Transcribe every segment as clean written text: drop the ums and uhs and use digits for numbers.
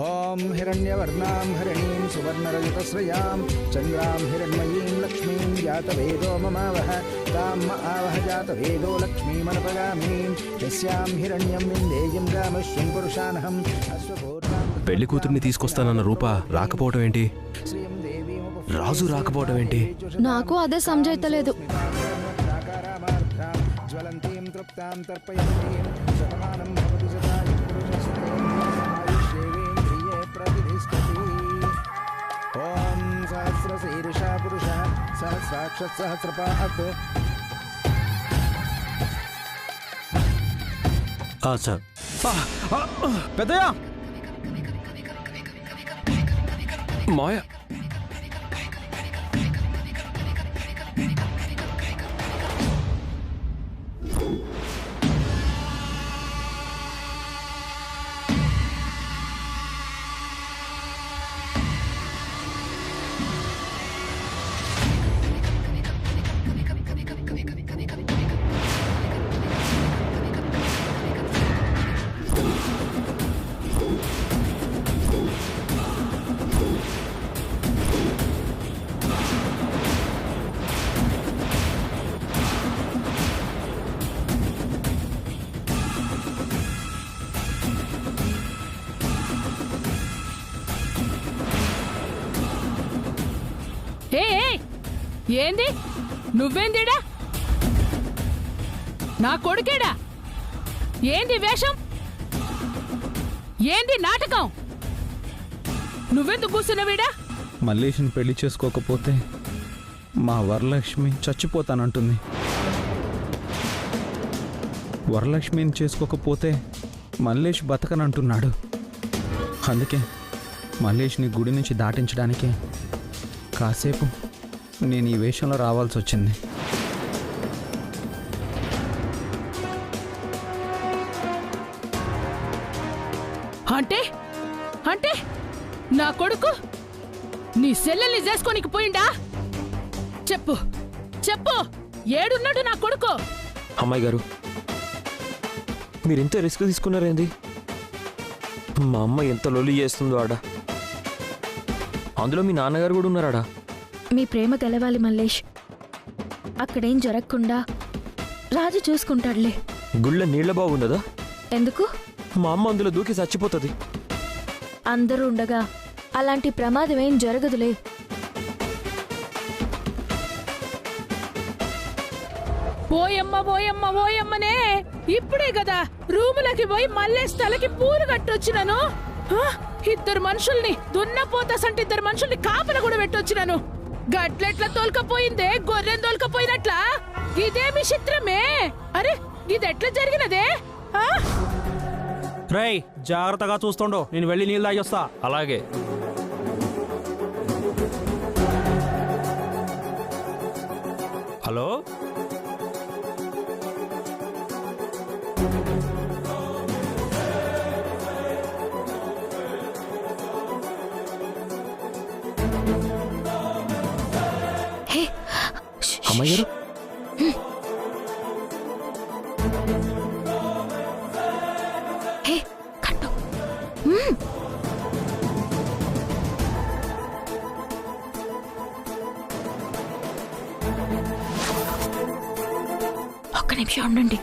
ఓం హిరణ్యవర్ణాం హరిణీం సువర్ణరజతశ్రయాం చంద్రాం హిరణ్మయీం లక్ష్మీం జాతవేదో మమావహ తాం ఆవహ జాతవేదో లక్ష్మీమనపగామీం యస్యాం హిరణ్యం విందేయం గామశ్వం పురుషానహం అశ్వపూర్ణాం. పెళ్లి కూతుర్ని తీసుకొస్తానన్న రూప రాకపోవటం ఏంటి? రాజు రాకపోవటం ఏంటి? నాకు అదే సంజయితలేదు. జ్వలంతీం తృప్తాం తర్పయంతీం శతమానం భవతి సదాయ పురుషస్తే ఆయుష్యేవేంద్రియే ప్రతిష్ఠతి. ఓం సహస్రశీర్షా పురుషః సహస్రాక్ష సహస్రపాత్. సార్ పెద్దయ్య మాయ ఏంది నువ్వేందిడా? నా కొడుకేడా? ఏంది వేషం? ఏంది నాటకం? నువ్వెందుకు కూర్చున్నవీడా? మల్లేష్ని పెళ్లి చేసుకోకపోతే మా వరలక్ష్మి చచ్చిపోతానంటుంది. వరలక్ష్మిని చేసుకోకపోతే మల్లేష్ బతకనంటున్నాడు. అందుకే మల్లేష్ని గుడి నుంచి దాటించడానికి కాసేపు నేను ఈ వేషంలో రావాల్సి వచ్చింది. అంటే అంటే నా కొడుకు నీ సెల్లెల్ని చేసుకోనికి పోయిండా? చెప్పు చెప్పు, ఏడున్నాడు నా కొడుకు? అమ్మాయి గారు, మీరెంత రిస్క్ తీసుకున్నారేంది? మా అమ్మ ఎంత లొల్లి చేస్తుందో ఆడ. అందులో మీ నాన్నగారు కూడా ఉన్నారాడా? మీ ప్రేమ గెలవాలి మల్లేష్. అక్కడేం జరగకుండా రాజు చూసుకుంటాడులే. గుళ్ళ నీళ్ల బాగుండదా? ఎందుకు? మా అమ్మ అందులో దూకి చచ్చిపోతుంది. అందరూ ఉండగా అలాంటి ప్రమాదం ఏం జరగదులే. పోయమ్మ పోయమ్మ పోయమ్మనే ఇప్పుడే కదా రూములకి పోయి మల్లేష్ తలకి పూలు కట్టొచ్చినాను. ఇద్దరు మనుషుల్ని దున్నపోతసంటే ఇద్దరు మనుషుల్ని కాపల కూడా పెట్టొచ్చినాను. గట్లెట్లా తోల్కపోయిందే గొర్రెం తోల్కపోయినట్లా? ఇదేమి చిత్రమే. అరే ఇదెట్లా జరిగినదే? రేయ్ జాగ్రత్తగా చూస్తుండో, నేను వెళ్ళి నీళ్ళు తాగొస్తా. అలాగే. హలో, అమ్మాయి గారు, ఒక్క నిమిషం ఉండండి.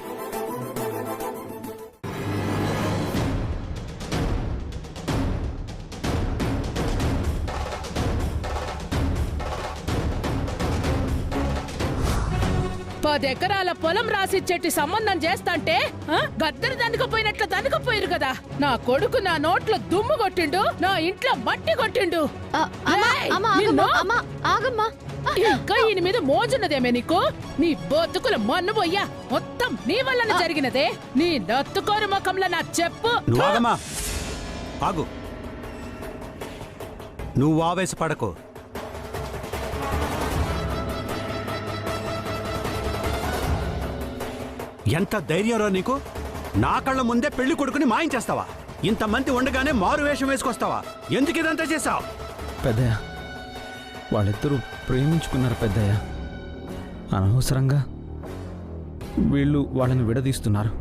ఎకరాల పొలం రాసిచ్చేటి సంబంధం చేస్తాంటే గద్దరు దనుకపోయినట్లు దనుకపోయారు కదా. నా కొడుకు నా నోట్లో దుమ్ము కొట్టిండు, నా ఇంట్లో మట్టి కొట్టిండు. ఇంకా ఈయన మీద మోజున్నదేమే నీకు? నీ బతుకుల మన్ను పోయ్యా, మొత్తం నీ వల్లనే జరిగినదే. నీ నత్తుకోరు ముఖంలో నా చెప్పు. ఆగు, నువ్వు ఆవేశపడకు. ఎంత ధైర్యంరా నీకు? నా కళ్ళ ముందే పెళ్లి కొడుకుని మాయించేస్తావా? ఇంతమంది ఉండగానే మారు వేషం వేసుకొస్తావా? ఎందుకు ఇదంతా చేశావు? పెద్దయ్య, వాళ్ళిద్దరూ ప్రేమించుకున్నారు పెద్దయ్య. అనవసరంగా వీళ్ళు వాళ్ళని విడదీస్తున్నారు.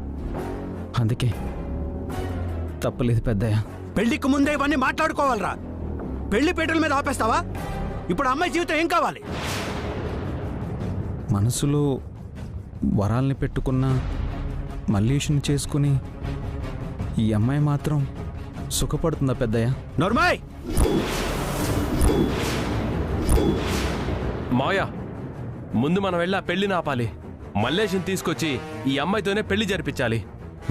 అందుకే తప్పలేదు పెద్దయ్య. పెళ్లికి ముందే ఇవన్నీ మాట్లాడుకోవాలరా. పెళ్లి పీటల మీద ఆపేస్తావా? ఇప్పుడు అమ్మాయి జీవితం ఏం కావాలి? మనసులో వరాల్ని పెట్టుకున్న మల్లేష్ని చేసుకుని ఈ అమ్మాయి మాత్రం సుఖపడుతుందా పెద్దయ్య? నోర్మాయ్! మావయ్య, ముందు మనం వెళ్ళి ఆ పెళ్లిని ఆపాలి. మల్లేష్ని తీసుకొచ్చి ఈ అమ్మాయితోనే పెళ్లి జరిపించాలి.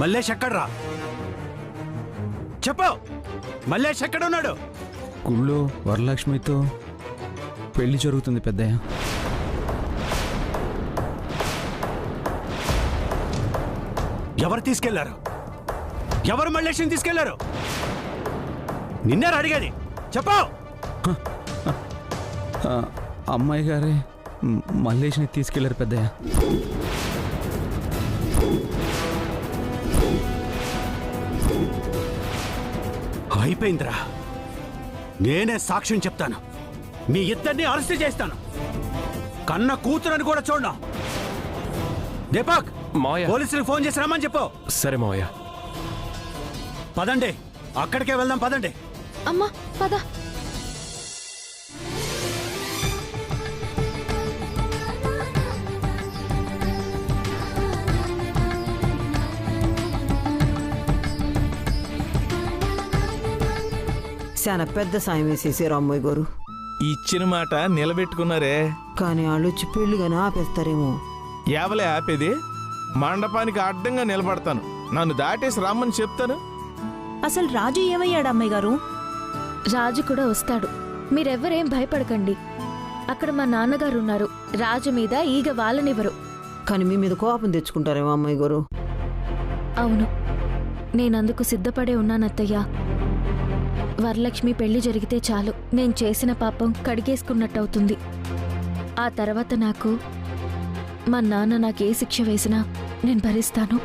మల్లేష్ ఎక్కడ్రా? చెప్పు, మల్లేష్ ఎక్కడున్నాడు? గుళ్ళో వరలక్ష్మితో పెళ్లి జరుగుతుంది పెద్దయ్య. ఎవరు తీసుకెళ్లారు? ఎవరు మల్లేష్ని తీసుకెళ్లారు? నిన్నేరా అడిగేది? చెప్పు. అమ్మాయి గారే మల్లేష్ని తీసుకెళ్లారు పెద్దయ్య. అయిపోయిందిరా. నేనే సాక్ష్యం చెప్తాను. మీ ఇద్దరిని అరెస్ట్ చేస్తాను. కన్న కూతురని కూడా చూడను. దీపక్, మావయ్య, పోలీసులకు ఫోన్ చేసి రమ్మని చెప్పు. సరే మావయ్య. పదండి, అక్కడికే వెళ్దాం. పదండి. అమ్మా పద. చాలా పెద్ద సాయం వేసేసారు అమ్మాయి గారు. ఇచ్చిన మాట నిలబెట్టుకున్నారే. కానీ వాళ్ళు వచ్చి పెళ్లిగానే ఆపేస్తారేమో. ఎవలే ఆపేది? మండపానికి అడ్డంగా నిలబడతాను. నన్ను దాటేసి రమ్మని చెప్తాను. అసలు రాజు ఏమయ్యాడు అమ్మాయి గారు? రాజు కూడా వస్తాడు. మీరెవ్వరేం భయపడకండి. అక్కడ మా నాన్నగారు ఉన్నారు. రాజు మీద ఈగ వాళ్ళనివ్వరు. కానీ మీ మీద కోపం తెచ్చుకుంటారేమో అమ్మాయి గారు. అవును, నేనందుకు సిద్ధపడే ఉన్నానత్తయ్యా. వరలక్ష్మి పెళ్లి జరిగితే చాలు, నేను చేసిన పాపం కడిగేసుకున్నట్టవుతుంది. ఆ తర్వాత మా నాన్న నాకే శిక్ష వేసినా నేను భరిస్తాను.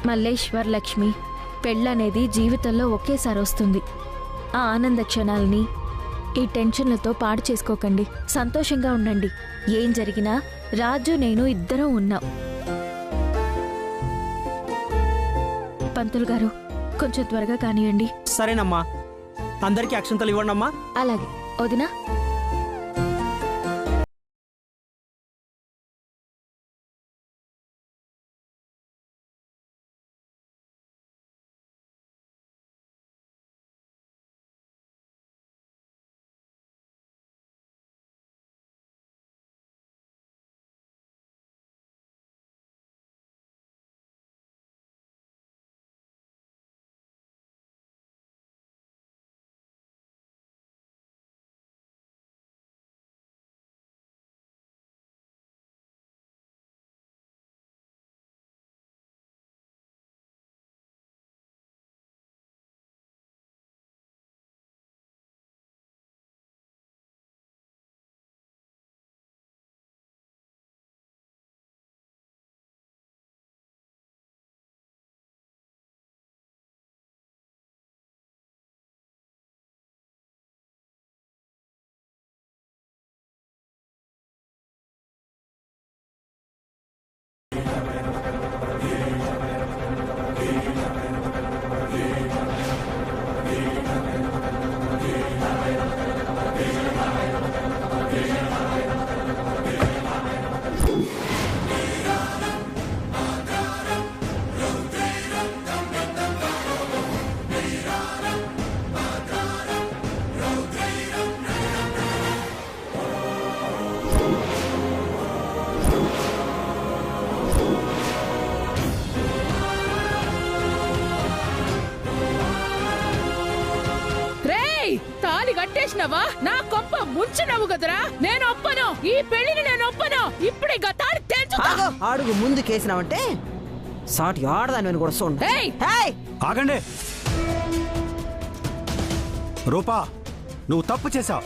మల్లేశ్వర్ లక్ష్మి పెళ్ళనేది జీవితంలో ఒకేసారి వస్తుంది. ఆ ఆనంద క్షణాల్ని ఈ టెన్షన్లతో పాడు చేసుకోకండి. సంతోషంగా ఉండండి. ఏం జరిగినా రాజు నేను ఇద్దరం ఉన్నాం. పంతులు గారు, కొంచెం త్వరగా కానివ్వండి. సరేనమ్మా, అందరికీ అక్షంతలు ఇవ్వండి అమ్మా. అలాగే వదినా. కట్టేసినవా? నా కొప్ప ముంచినవు కదరా. నేను ఒప్పను, ఈ పెళ్లిని నేను ఒప్పను. ఇప్పుడు ఇక తాడి తెంచుతా. అడుగు ముందు కేసినావంటే సాటి ఆడదాని కూడా చూడండి. ఆగండి. రూపా, నువ్వు తప్పు చేశావు.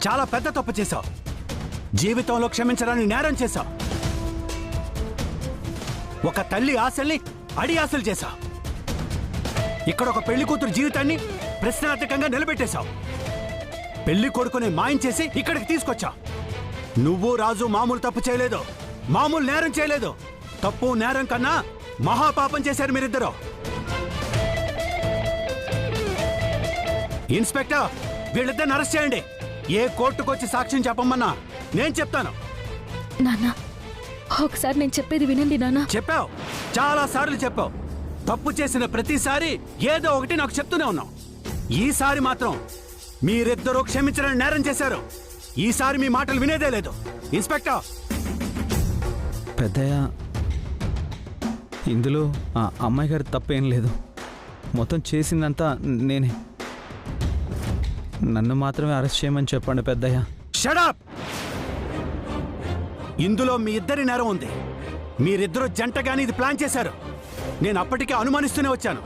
చాలా పెద్ద తప్పు చేశావు. జీవితంలో క్షమించడానికి నేరం చేశావు. ఒక తల్లి ఆశల్ని అడి ఆశలు చేశావు. ఇక్కడ ఒక పెళ్లి కూతురు జీవితాన్ని ప్రశ్నార్థకంగా నిలబెట్టేశావు. పెళ్లి కొడుకుని మాయం చేసి ఇక్కడికి తీసుకొచ్చావు. నువ్వు రాజు మామూలు తప్పు చేయలేదు, మామూలు నేరం చేయలేదు. తప్పు నేరం కన్నా మహాపాపం చేశారు మీరిద్దరు. ఇన్స్పెక్టర్, వీళ్ళిద్దరిని అరెస్ట్ చేయండి. ఏ కోర్టుకు వచ్చి సాక్ష్యం చెప్పమన్నా నేను చెప్తాను. నాన్న, ఒకసారి నేను చెప్పేది వినండి నాన్న. చెప్పావు, చాలా సార్లు చెప్పావు. తప్పు చేసిన ప్రతిసారి ఏదో ఒకటి నాకు చెప్తూనే ఉన్నావు. ఈసారి మాత్రం మీరిద్దరూ క్షమించడానికి నేరం చేశారు. ఈసారి మీ మాటలు వినేదే లేదు. ఇన్స్పెక్టర్, పెద్దయ్య, ఇందులో ఆ అమ్మాయి గారి తప్పేం లేదు. మొత్తం చేసిందంతా నేనే. నన్ను మాత్రమే అరెస్ట్ చేయమని చెప్పండి పెద్దయ్య. Shut up! ఇందులో మీ ఇద్దరి నేరం ఉంది. మీరిద్దరూ జంటగాని ఇది ప్లాన్ చేశారు. నేను అప్పటికే అనుమానిస్తూనే వచ్చాను.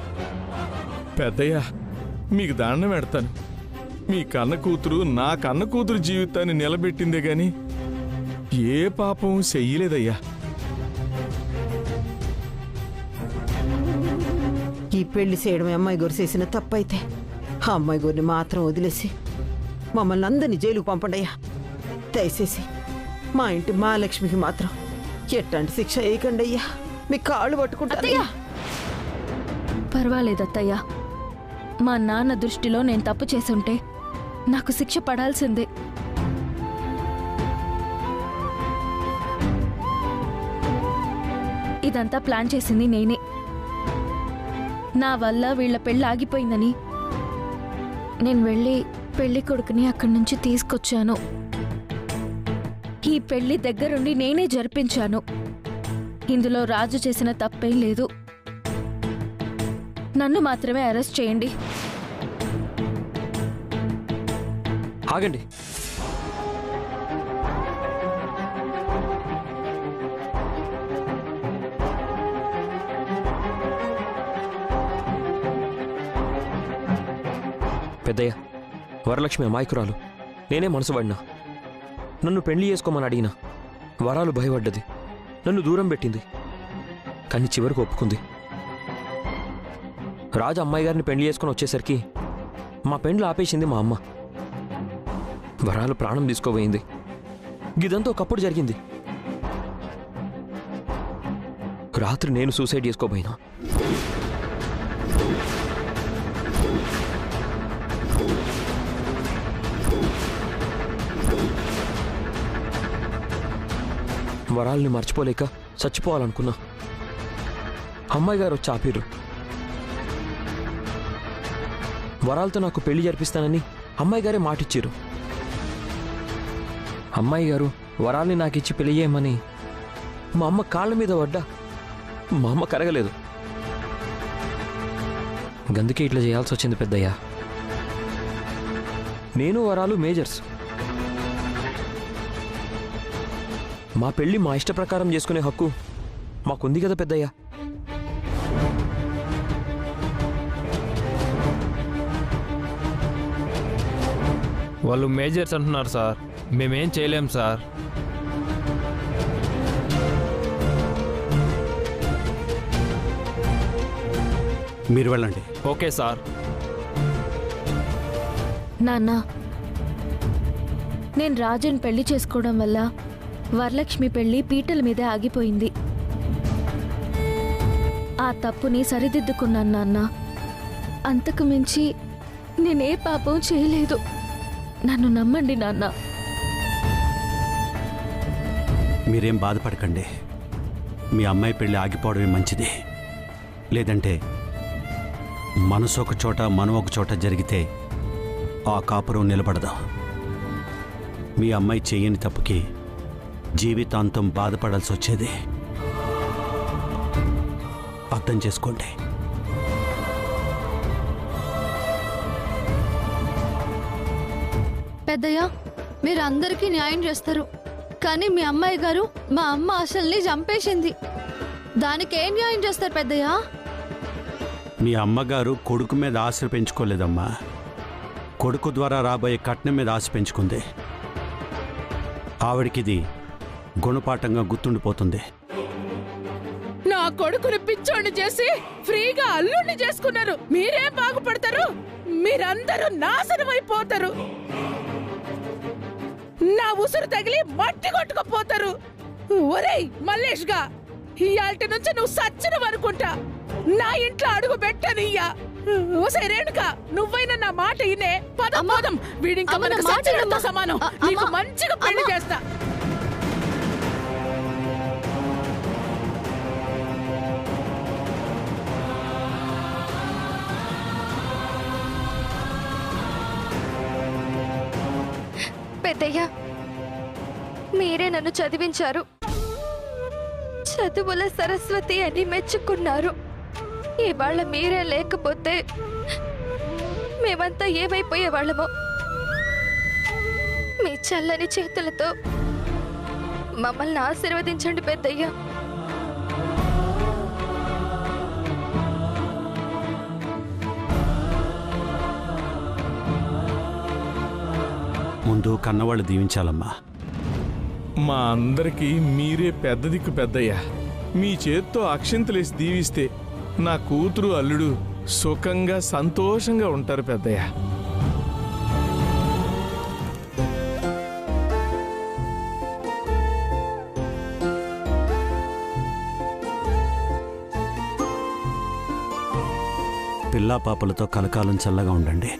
పెద్దయ్య, మీకు దండం పెడతాను. మీ కన్న కూతురు నా కన్న కూతురు జీవితాన్ని నిలబెట్టిందే గాని ఏ పాపం చెయ్యలేదయ్యా. ఈ పెళ్లి చేయడం అమ్మాయి గారు చేసిన తప్పైతే ఆ అమ్మాయి గారిని మాత్రం వదిలేసి మమ్మల్ని అందరినీ జైలుకు పంపండి అయ్యా. దయచేసి మా ఇంటి మహాలక్ష్మికి మాత్రం ఎట్లాంటి శిక్ష వేయకండి అయ్యా. మీ కాళ్ళు పట్టుకుంటాయ్యా. పర్వాలేదు అత్తయ్య. మా నాన్న దృష్టిలో నేను తప్పు చేసుంటే నాకు శిక్ష పడాల్సిందే. ఇదంతా ప్లాన్ చేసింది నేనే. నా వల్ల వీళ్ళ పెళ్ళి ఆగిపోయిందని నేను వెళ్ళి పెళ్లి కొడుకుని అక్కడి నుంచి తీసుకొచ్చాను. ఈ పెళ్లి దగ్గరుండి నేనే జరిపించాను. ఇందులో రాజు చేసిన తప్పేం లేదు. నన్ను మాత్రమే అరెస్ట్ చేయండి. ఆగండి. పెద్దయ్య, వరలక్ష్మి అమాయకురాలు. నేనే మనసు పడినా. నన్ను పెళ్లి చేసుకోమని అడిగినా వరాలు భయపడ్డది, నన్ను దూరం పెట్టింది. కానీ చివరికి ఒప్పుకుంది. రాజు అమ్మాయి గారిని పెళ్లి చేసుకుని వచ్చేసరికి మా పెండ్లు ఆపేసింది మా అమ్మ. వరాలు ప్రాణం తీసుకోబోయింది. గిదంతా ఒకప్పుడు జరిగింది. రాత్రి నేను సూసైడ్ చేసుకోబోయినా. వరాల్ని మర్చిపోలేక చచ్చిపోవాలనుకున్నా. అమ్మాయి గారు వచ్చి ఆపిర్రు. వరాలతో నాకు పెళ్లి జరిపిస్తానని అమ్మాయి గారే మాటిచ్చారు. అమ్మాయి గారు వరాల్ని నాకిచ్చి పెళ్లి చేయమని మా అమ్మ కాళ్ళ మీద పడ్డా మా అమ్మ కరగలేదు. గందుకే ఇట్లా చేయాల్సి వచ్చింది పెద్దయ్య. నేను వరాలు మేజర్స్. మా పెళ్లి మా ఇష్ట ప్రకారం చేసుకునే హక్కు మాకుంది కదా పెద్దయ్య. వాళ్ళు మేజర్స్ అంటున్నారు సార్, మేమేం చేయలేం సార్. మీరు వెళ్ళండి. Okay sir. నాన్న, నేను రాజుని పెళ్లి చేసుకోవడం వల్ల వరలక్ష్మి పెళ్లి పీటల మీదే ఆగిపోయింది. ఆ తప్పుని సరిదిద్దుకున్నాను నాన్న. అంతకు మించి నేనే పాపం చేయలేదు. నన్ను నమ్మండి నాన్న. మీరేం బాధపడకండి. మీ అమ్మాయి పెళ్లి ఆగిపోవడమే మంచిది. లేదంటే మనసు ఒక చోట మనం ఒక చోట జరిగితే ఆ కాపురం నిలబడదు. మీ అమ్మాయి చేయని తప్పుకి జీవితాంతం బాధపడాల్సి వచ్చేది. అర్థం చేసుకోండి. పెద్దయ్య, మీరు అందరికీ న్యాయం చేస్తారు, కానీ మీ అమ్మాయి గారు మా అమ్మ అసల్ని చంపేసింది. దానికి ఏం న్యాయం చేస్తారు పెద్దయ్య? మీ అమ్మగారు కొడుకు మీద ఆశ పెంచుకోలేదమ్మా. కొడుకు ద్వారా రాబోయే కట్నం మీద ఆశ పెంచుకుంది. ఆవిడకిది గుణపాఠంగా గుర్తుండిపోతుంది. నా కొడుకుని పిచ్చోడిని చేసి ఫ్రీగా అల్లుడిని చేసుకున్నారు. మీరేం బాగుపడతారు? మీరందరూ నాశనం అయిపోతారు. నా ఉసురు తగిలి మట్టి కొట్టుకుపోతారు. ఒరేయ్ మల్లేష్ గా, ఇయాల్టి నుంచి నువ్వు సచ్చిన అనుకుంటా. నా ఇంట్లో అడుగు పెట్టనియ్యా. ఓసే రేణుక, నువ్వైనా నా మాట ఇనే. పదం పదం, వీడింకా మనకు సచ్చినంత సమానం. నీకు మంచిగా పెళ్లి చేస్తా. పెద్దయ్య, మీరే నన్ను చదివించారు, చదువుల సరస్వతి అని మెచ్చుకున్నారు. ఇవాళ మీరే లేకపోతే మేమంతా ఏమైపోయేవాళ్ళమో. మీ చల్లని చేతులతో మమ్మల్ని ఆశీర్వదించండి పెద్దయ్య. ముందు కన్నవాళ్ళు దీవించాలమ్మా. మా అందరికీ మీరే పెద్ద దిక్కు పెద్దయ్యా. మీ చేత్తో అక్షింతలేసి దీవిస్తే నా కూతురు అల్లుడు సుఖంగా సంతోషంగా ఉంటారు పెద్దయ్యా. పిల్లా పాపలతో కలకాలం చల్లగా ఉండండి.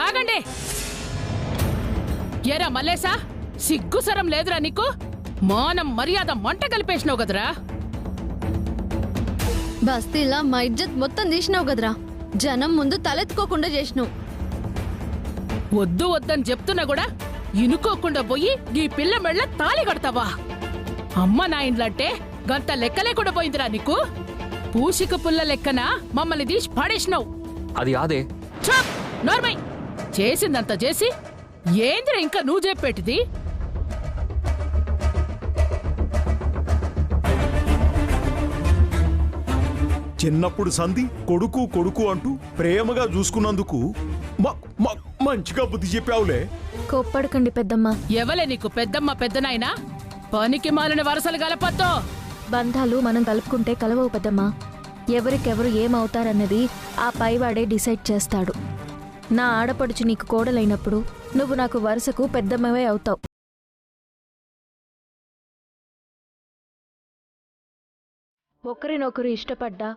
ఆగండి. ఎరా మల్లేసా, సిగ్గుసరం లేదురా నీకు? మానం మర్యాద మంట కలిపేసినావు కదరా. బస్తీలా మా ఇజ్జత్ మొత్తం తీసినావు కదరా. జనం ముందు తలెత్తుకోకుండా చేసినావు. వద్దు వద్దని చెప్తున్నా కూడా ఇనుకోకుండా పోయి ఈ పిల్ల మెళ్ళ తాళి కడతావా? అమ్మ నా ఇండ్లంటే గంత లెక్క లేకుండా పోయిందిరా నీకు. పూసిక పుల్ల లెక్కన మమ్మల్ని తీసి పడేసినావు. అది ఆదే. నార్మై చేసిందంతా చేసి ఏంద్రా ఇంకా నువ్వు చెప్పేటిది? చిన్నప్పుడు సంధి కొడుకు కొడుకు అంటూ ప్రేమగా చూసుకున్నందుకు మంచిగా బుద్ధి చెప్పావులే. కోప్పడకండి పెద్దమ్మ. ఎవలే నీకు పెద్దమ్మ పెద్దనాయనా? పనికి మాలిన వరసలు గలపద్దో. బంధాలు మనం కలుపుకుంటే కలవవు పెద్దమ్మ. ఎవరికెవరు ఏమవుతారన్నది ఆ పైవాడే డిసైడ్ చేస్తాడు. నా ఆడపడుచు నీకు కోడలైనప్పుడు నువ్వు నాకు వరుసకు పెద్దమ్మవే అవుతావు. ఒకరినొకరు ఇష్టపడ్డా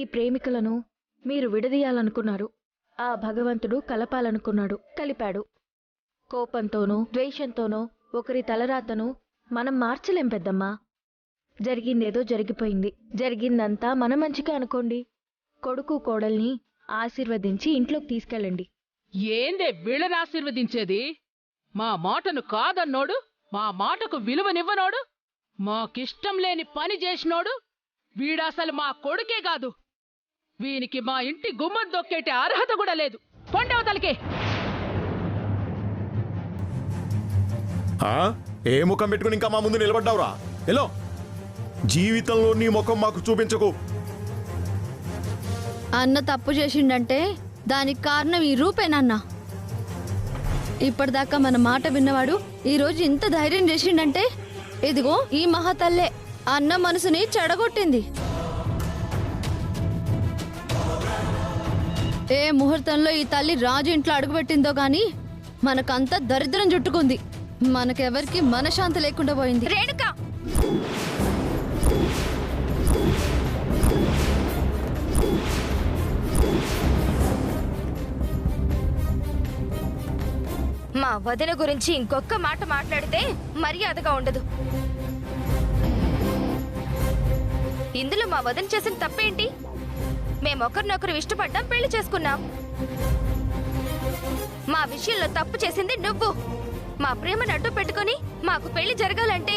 ఈ ప్రేమికులను మీరు విడదీయాలనుకున్నారు. ఆ భగవంతుడు కలపాలనుకున్నాడు, కలిపాడు. కోపంతోనో ద్వేషంతోనో ఒకరి తలరాతను మనం మార్చలేం పెద్దమ్మా. జరిగిందేదో జరిగిపోయింది. జరిగిందంతా మన మంచిగా అనుకోండి. కొడుకు కోడల్ని ఆశీర్వదించి ఇంట్లోకి తీసుకెళ్ళండి. ఏందే వీళ్ళని ఆశీర్వదించేది? మా మాటను కాదన్నోడు, మా మాటకు విలువనివ్వనోడు, మాకిష్టం లేని పని చేసినోడు వీడసలు మా కొడుకే కాదు. వీనికి మా ఇంటి గుమ్మం దొక్కేటి అర్హత కూడా లేదు. పొండవతలకి ఏ ముఖం పెట్టుకుని ఇంకా మా ముందు నిలబడ్డావురా? ఎలా జీవితంలో నీ ముఖం మాకు చూపించకు. అన్న తప్పు చేసిండంటే దానికి కారణం ఈ రూపేనన్నా. ఇప్పటిదాకా మన మాట విన్నవాడు ఈరోజు ఇంత ధైర్యం చేసిండంటే ఇదిగో ఈ మహాతల్లే అన్న మనసుని చెడగొట్టింది. ఏ ముహూర్తంలో ఈ తల్లి రాజు ఇంట్లో అడుగుపెట్టిందో గాని మనకంతా దరిద్రం చుట్టుకుంది. మనకెవరికి మనశ్శాంతి లేకుండా పోయింది. రేణుక, మా వదిన గురించి ఇంకొక మాట మాట్లాడితే మర్యాదగా ఉండదు. ఇందులో మా వదిన చేసిన తప్పేంటి? మేమొకరినొకరు ఇష్టపడ్డాం, పెళ్లి చేసుకున్నాం. మా విషయంలో తప్పు చేసింది నువ్వు. మా ప్రేమను అడ్డు పెట్టుకుని మాకు పెళ్లి జరగాలంటే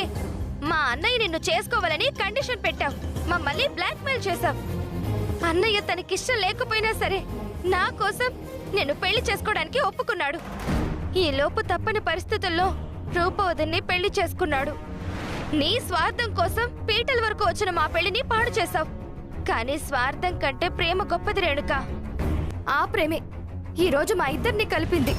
మా అన్నయ్య నిన్ను చేసుకోవాలని కండిషన్ పెట్టావు. మమ్మల్ని బ్లాక్మెయిల్ చేశావు. అన్నయ్య తనకిష్టం లేకపోయినా సరే నా కోసం నేను పెళ్లి చేసుకోవడానికి ఒప్పుకున్నాడు. ఈ లోపు తప్పని పరిస్థితుల్లో రూపవదిని పెళ్లి చేసుకున్నాడు. నీ స్వార్థం కోసం పీటల వరకు వచ్చిన మా పెళ్లిని పాడు చేశావు. కానీ స్వార్థం కంటే ప్రేమ గొప్పది రేణుక. ఆ ప్రేమే ఈ రోజు మా ఇద్దరిని కలిపింది.